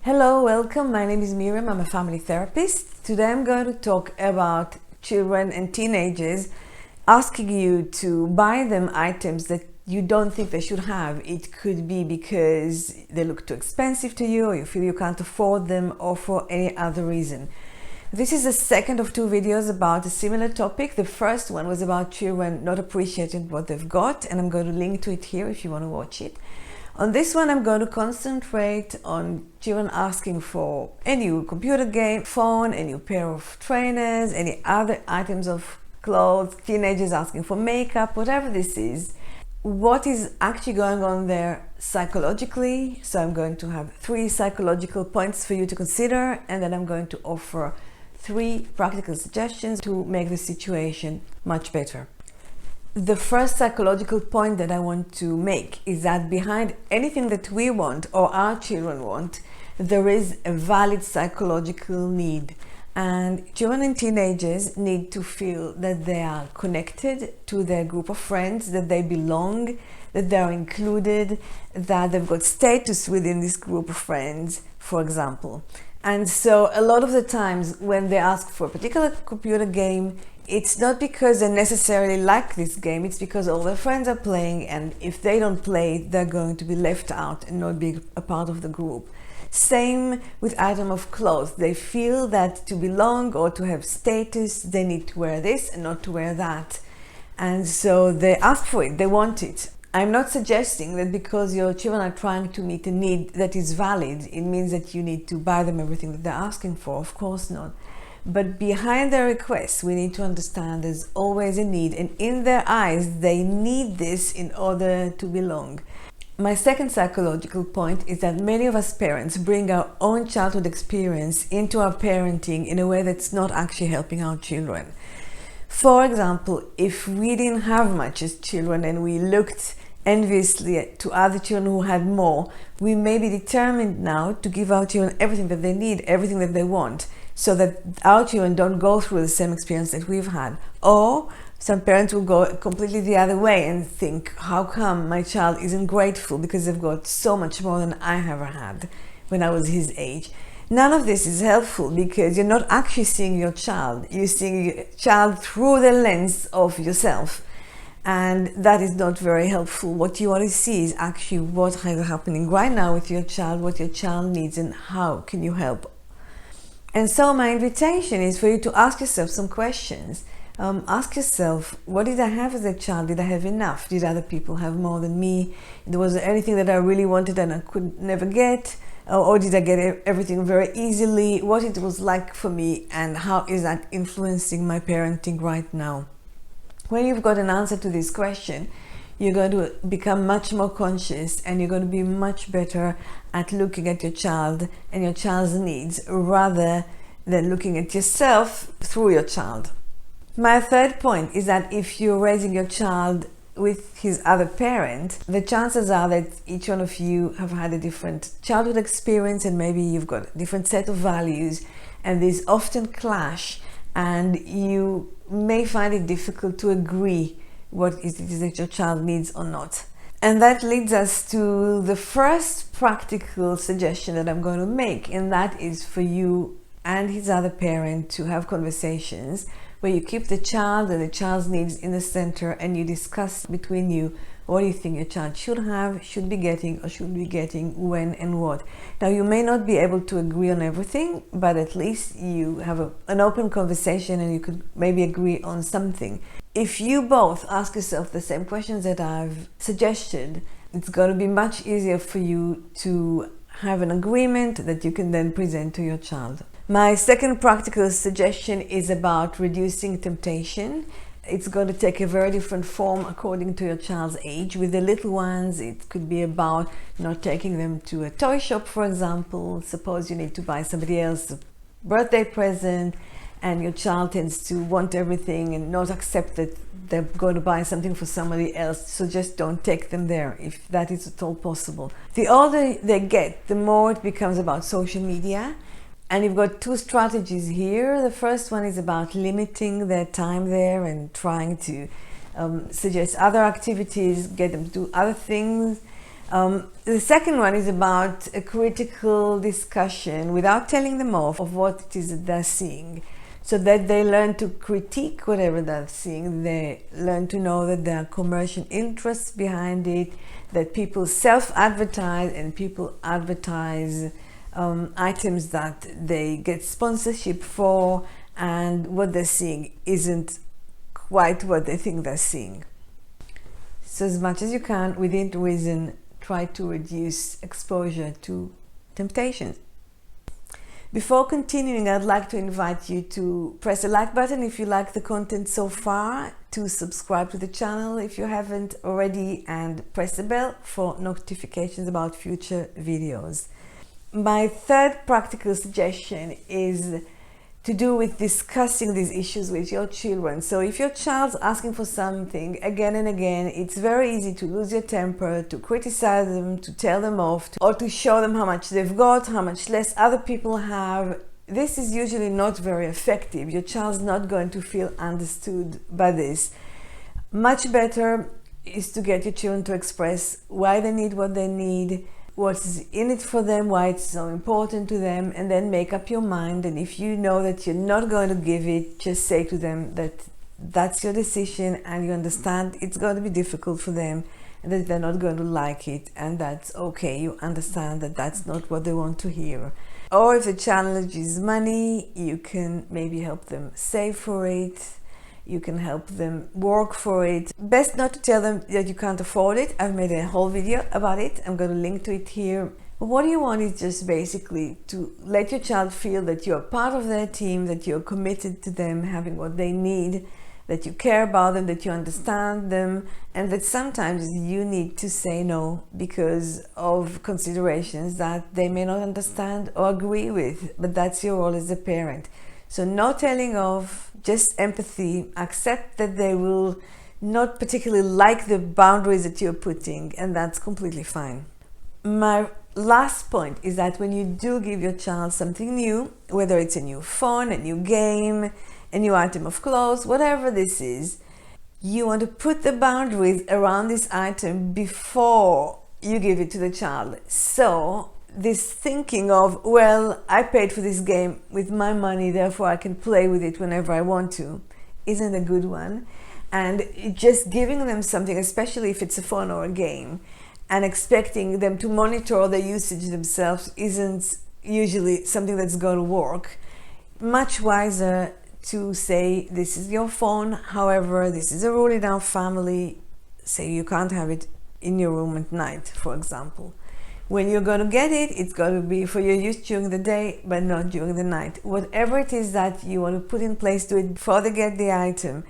Hello, welcome. My name is Miriam. I'm a family therapist. Today I'm going to talk about children and teenagers asking you to buy them items that you don't think they should have. It could be because they look too expensive to you, or you feel you can't afford them, or for any other reason. This is the second of two videos about a similar topic. The first one was about children not appreciating what they've got, and I'm going to link to it here if you want to watch it. On this one, I'm going to concentrate on children asking for a new computer game, phone, a new pair of trainers, any other items of clothes, teenagers asking for makeup, whatever this is. What is actually going on there psychologically? So I'm going to have 3 psychological points for you to consider, and then I'm going to offer 3 practical suggestions to make the situation much better. The first psychological point that I want to make is that behind anything that we want or our children want, there is a valid psychological need. And children and teenagers need to feel that they are connected to their group of friends, that they belong, that they are included, that they've got status within this group of friends, for example. And so a lot of the times when they ask for a particular computer game, it's not because they necessarily like this game, it's because all their friends are playing, and if they don't play, they're going to be left out and not be a part of the group. Same with item of clothes. They feel that to belong or to have status, they need to wear this and not to wear that. And so they ask for it, they want it. I'm not suggesting that because your children are trying to meet a need that is valid, it means that you need to buy them everything that they're asking for. Of course not. But behind their requests, we need to understand there's always a need, and in their eyes, they need this in order to belong. My second psychological point is that many of us parents bring our own childhood experience into our parenting in a way that's not actually helping our children. For example, if we didn't have much as children and we looked enviously to other children who had more, we may be determined now to give our children everything that they need, everything that they want, so that our children don't go through the same experience that we've had. Or some parents will go completely the other way and think, how come my child isn't grateful because they've got so much more than I ever had when I was his age? None of this is helpful because you're not actually seeing your child. You're seeing your child through the lens of yourself. And that is not very helpful. What you want to see is actually what is happening right now with your child, what your child needs, and how can you help. And so my invitation is for you to ask yourself some questions. Ask yourself, what did I have as a child? Did I have enough? Did other people have more than me? Was there anything that I really wanted and I could never get? Or did I get everything very easily? What it was like for me, and how is that influencing my parenting right now? When you've got an answer to this question, you're going to become much more conscious, and you're going to be much better at looking at your child and your child's needs rather than looking at yourself through your child. My third point is that if you're raising your child with his other parent, the chances are that each one of you have had a different childhood experience, and maybe you've got a different set of values, and these often clash, and you may find it difficult to agree what it is that your child needs or not. And that leads us to the first practical suggestion that I'm going to make, and that is for you and his other parent to have conversations where you keep the child and the child's needs in the center, and you discuss between you what do you think your child should have, should be getting, or should be getting, when and what. Now, you may not be able to agree on everything, but at least you have an open conversation and you could maybe agree on something. If you both ask yourself the same questions that I've suggested, it's going to be much easier for you to have an agreement that you can then present to your child. My second practical suggestion is about reducing temptation. It's going to take a very different form according to your child's age. With the little ones, it could be about not taking them to a toy shop, for example. Suppose you need to buy somebody else a birthday present, and your child tends to want everything and not accept that they're going to buy something for somebody else. So just don't take them there if that is at all possible. The older they get, the more it becomes about social media. And you've got 2 strategies here. The first one is about limiting their time there and trying to suggest other activities, get them to do other things. The second one is about a critical discussion without telling them off of what it is that they're seeing, so that they learn to critique whatever they're seeing. They learn to know that there are commercial interests behind it, that people self-advertise and people advertise items that they get sponsorship for, and what they're seeing isn't quite what they think they're seeing. So as much as you can, within reason, try to reduce exposure to temptations. Before continuing, I'd like to invite you to press the like button if you like the content so far, to subscribe to the channel if you haven't already, and press the bell for notifications about future videos. My third practical suggestion is to do with discussing these issues with your children. So if your child's asking for something again and again, it's very easy to lose your temper, to criticize them, to tell them off, or to show them how much they've got, how much less other people have. This is usually not very effective. Your child's not going to feel understood by this. Much better is to get your children to express why they need what they need, what's in it for them, why it's so important to them, and then make up your mind. And if you know that you're not going to give it, just say to them that that's your decision, and you understand it's going to be difficult for them, and that they're not going to like it, and that's okay. You understand that that's not what they want to hear. Or if the challenge is money, you can maybe help them save for it. You can help them work for it. Best not to tell them that you can't afford it. I've made a whole video about it. I'm going to link to it here. But what you want is just basically to let your child feel that you're part of their team, that you're committed to them having what they need, that you care about them, that you understand them, and that sometimes you need to say no because of considerations that they may not understand or agree with. But that's your role as a parent. So no telling off, just empathy. Accept that they will not particularly like the boundaries that you're putting, and that's completely fine. My last point is that when you do give your child something new, whether it's a new phone, a new game, a new item of clothes, whatever this is, you want to put the boundaries around this item before you give it to the child. So this thinking of, well, I paid for this game with my money, therefore I can play with it whenever I want to, isn't a good one. And just giving them something, especially if it's a phone or a game, and expecting them to monitor their usage themselves isn't usually something that's going to work. Much wiser to say, this is your phone, however, this is a rule in our family, say you can't have it in your room at night, for example. When you're going to get it, it's going to be for your use during the day, but not during the night. Whatever it is that you want to put in place, do it before they get the item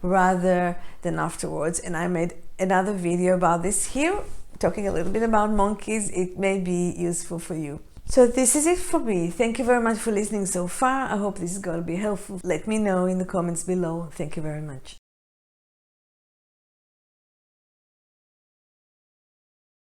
rather than afterwards. And I made another video about this here, talking a little bit about monkeys. It may be useful for you. So this is it for me. Thank you very much for listening so far. I hope this is going to be helpful. Let me know in the comments below. Thank you very much.